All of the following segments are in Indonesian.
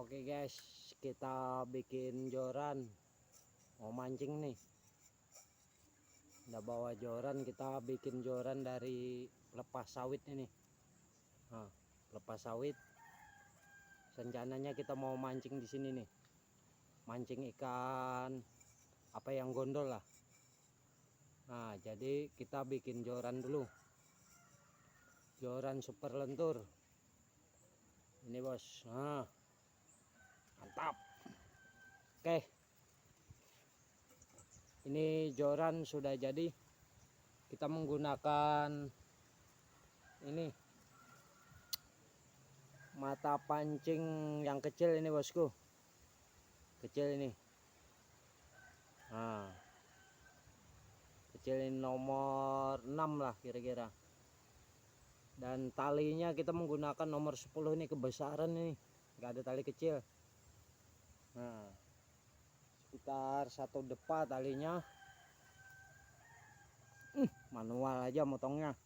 Oke guys, kita bikin joran. Mau mancing nih. Udah bawa joran, kita bikin joran dari lepas sawit ini. Nah, lepas sawit. Rencananya kita mau mancing di sini nih. Mancing ikan apa yang gondol lah. Nah, jadi kita bikin joran dulu. Joran super lentur. Ini bos. Nah, mantap. Oke. Ini joran sudah jadi. Kita menggunakan ini mata pancing yang kecil ini bosku, kecil ini. Nah, kecil ini nomor 6 lah kira-kira. Dan talinya kita menggunakan nomor 10 ini, kebesaran ini, nggak ada tali kecil. Nah, sekitar 1 depa talinya. Manual aja motongnya.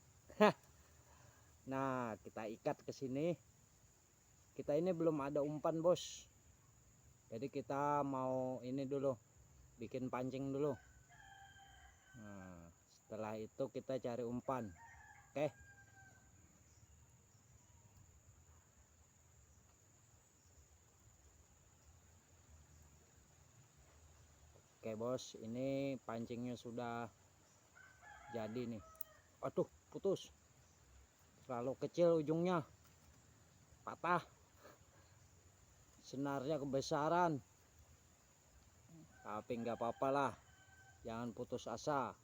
Nah, kita ikat ke sini. Kita ini belum ada umpan bos, jadi kita mau ini dulu, bikin pancing dulu. Nah, setelah itu kita cari umpan. Oke. Oke bos, ini pancingnya sudah jadi nih. Aduh, putus, terlalu kecil ujungnya, patah. Senarnya kebesaran, tapi nggak apa-apa lah, jangan putus asa,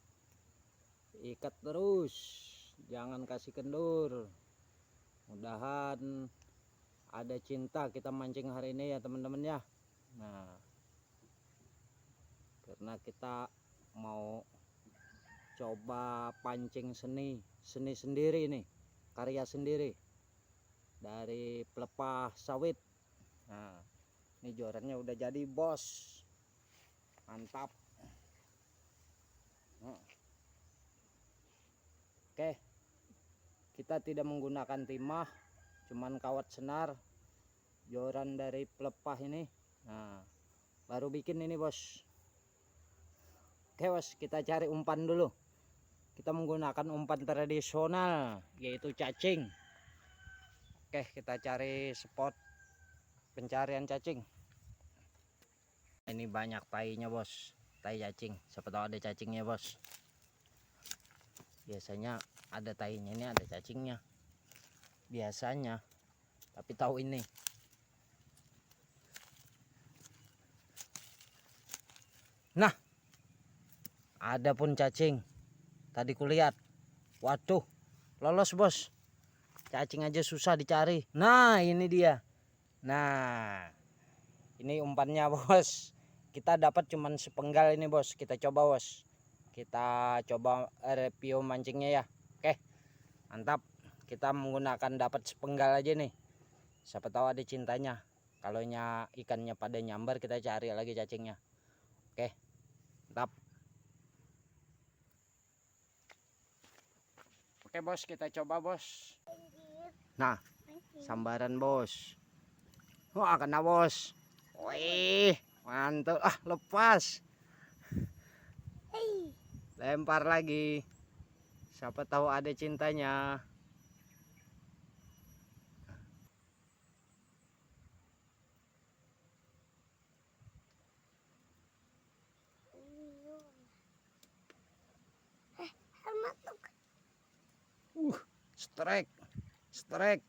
ikat terus, jangan kasih kendur. Mudahan ada cinta kita mancing hari ini ya teman-teman ya. Nah, karena kita mau coba pancing seni sendiri nih, karya sendiri dari pelepah sawit. Nah, ini jorannya udah jadi bos, mantap. Nah, oke, kita tidak menggunakan timah, cuman kawat senar, joran dari pelepah ini. Nah, baru bikin ini bos. Oke bos, kita cari umpan dulu. Kita menggunakan umpan tradisional, yaitu cacing. Oke, kita cari spot pencarian cacing. Ini banyak tainya bos, tai cacing. Siapa tahu ada cacingnya bos. Biasanya ada tainya, ini ada cacingnya biasanya, tapi tahu ini. Nah, ada pun cacing. Tadi kulihat. Waduh, lolos bos. Cacing aja susah dicari. Nah, ini dia. Nah, ini umpannya bos. Kita dapat cuman sepenggal ini bos. Kita coba bos. Kita coba review mancingnya ya. Oke, mantap. Kita menggunakan dapat sepenggal aja nih. Siapa tahu ada cintanya. Kalau ikannya pada nyambar, kita cari lagi cacingnya. Oke, mantap. Oke bos, kita coba bos. Nah, sambaran bos. Wah, kena bos. Wih, mantap. Ah, lepas. Lempar lagi. Siapa tahu ada cintanya. Strike. Strike.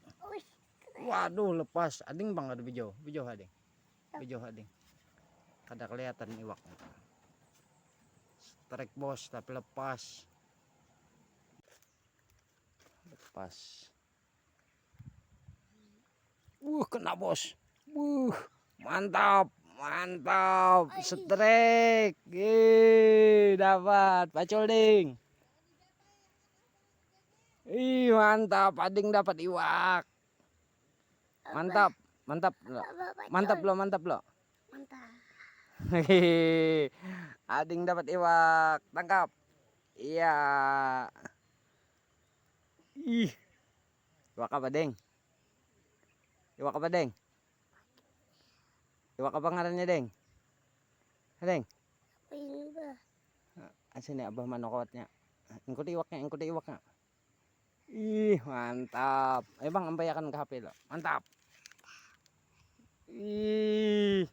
Waduh, lepas. Ading bang, ada bejo. Bejo ading. Bejo ading. Kada kelihatan iwak. Strike bos, tapi lepas. Lepas. Kena bos. Mantap. Mantap. Strike. Dapat. Pacul ding. Mantap. Ading dapat iwak. Mantap. Mantap. Mantap lo, mantap lo. Mantap. Ading dapat iwak. Tangkap. Iya. Iwak apa deng? Iwak apa deng? Iwak apa ngarannya, Deng? Deng. Ini bah. Sini abah manokotnya. Ikuti iwaknya. Ih, mantap. Bang, ampayakan ke HP lo. Mantap. Ih.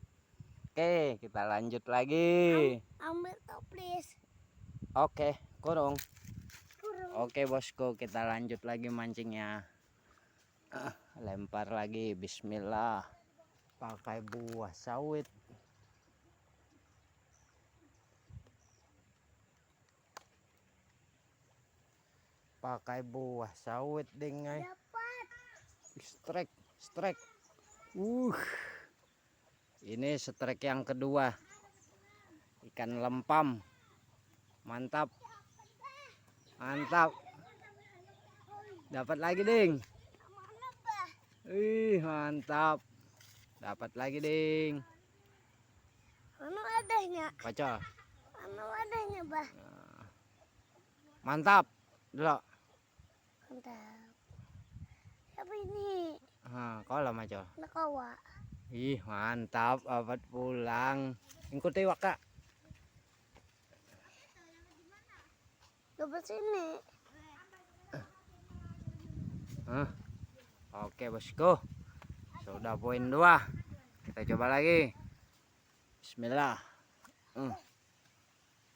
Oke, kita lanjut lagi. Ambil toh please. Oke, kurung. Oke, bosku, kita lanjut lagi mancingnya. Lempar lagi, bismillah. Pakai buah sawit. Pakai buah sawit, dengai. Dapat. Strike. Ini strike yang kedua. Ikan lempam. Mantap. Dapat lagi, Ding. Mana bah? Mantap. Dapat lagi, Ding. Mana adanya? Pacol. Mana adanya bah? Mantap. Dulu. Mantap. Siapa ini? Kalau macol. Nakawa. Mantap. Dapat pulang. Ikuti waka. Coba sini. Oke, bosku. Sudah poin 2. Kita coba lagi. Bismillah.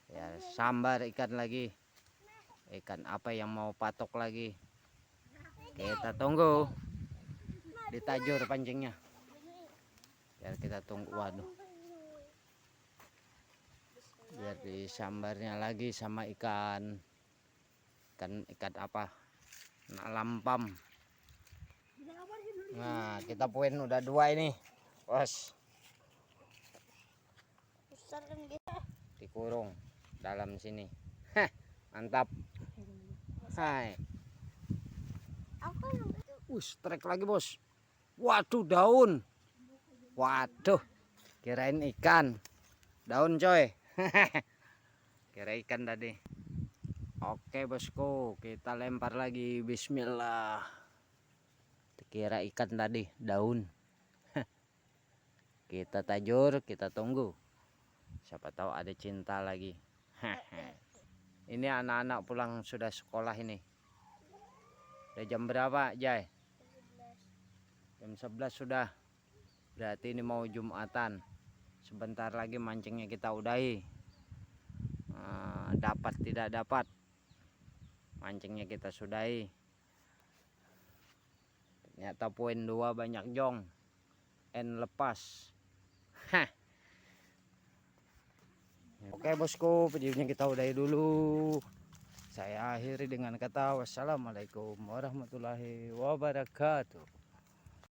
Ya, sambar ikan lagi. Ikan apa yang mau patok lagi? Kita tunggu. Ditajur pancingnya. Biar kita tunggu. Waduh. Biar disambarnya lagi sama ikan apa? Lampam. Nah, kita poin udah 2 ini. Bos. Dikurung dalam sini. Mantap. Hai. Strike lagi, bos. Waduh, daun. Waduh. Kirain ikan. Daun, coy. Kira ikan tadi. Oke, bosku, kita lempar lagi. Bismillah. Kira ikan tadi, daun. Kita tajur, kita tunggu. Siapa tahu ada cinta lagi. Ini anak-anak pulang sudah sekolah ini. Udah jam berapa, Jai? Jam 11 sudah. Berarti ini mau Jumatan. Sebentar lagi mancingnya kita udahi. Dapat tidak dapat, mancingnya kita sudahi. Ternyata poin 2 banyak jong. Lepas. Oke, bosku, videonya kita udahi dulu. Saya akhiri dengan kata wassalamualaikum warahmatullahi wabarakatuh.